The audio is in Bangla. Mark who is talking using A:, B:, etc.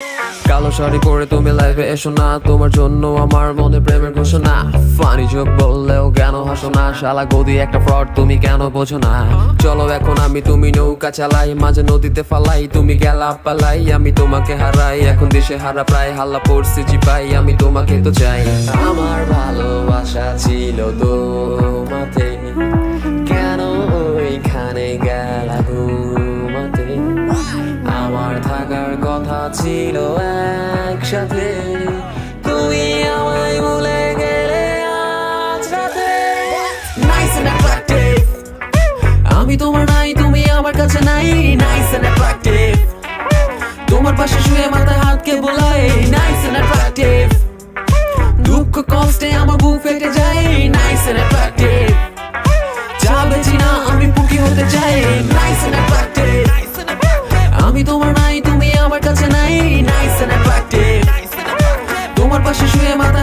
A: কালো শাড়ি পরে তুমি লাইভে এসো না, তোমার জন্য আমার মনে প্রেমের ঘোষণা। ফানি যোগ বললেও কেন হাসো না, শালা গদি একটা ফ্রড তুমি কেন বোঝো না। চলো এখন আমি তুমি নৌকা চালাই, মাঝে নদীতে ফালাই, তুমি গেলা পালাই, আমি তোমাকে হারাই। এখন দেশে হারা প্রায় হাল্লা পড়ছে জিপাই, আমি তোমাকে তো চাই। আমার ভালোবাসা ছিল তোমাতে, কেন ওইখানে গেলা ঘুমাতে। আমার থাকার কথা ছিল একসাথে, তুমি আমায় ভুলে গেলে আজ রাতে। Nice and attractive, আমি তোমার নাই, তুমি আমার কাছে নাই। Nice and attractive, তোমার পাশে শুয়ে মাথায় হাতকে বোলাই। Nice and attractive, দুঃখ কষ্টে আমার বুক ফেটে যায়। Nice and attractive, যাবে চিনা আমি পুকি হতে চাই। Nice and attractive, আমি তোমার নাই, তুমি আমার কাছে নাই। Nice and attractive, তোমার পাশে শুয়ে মাথা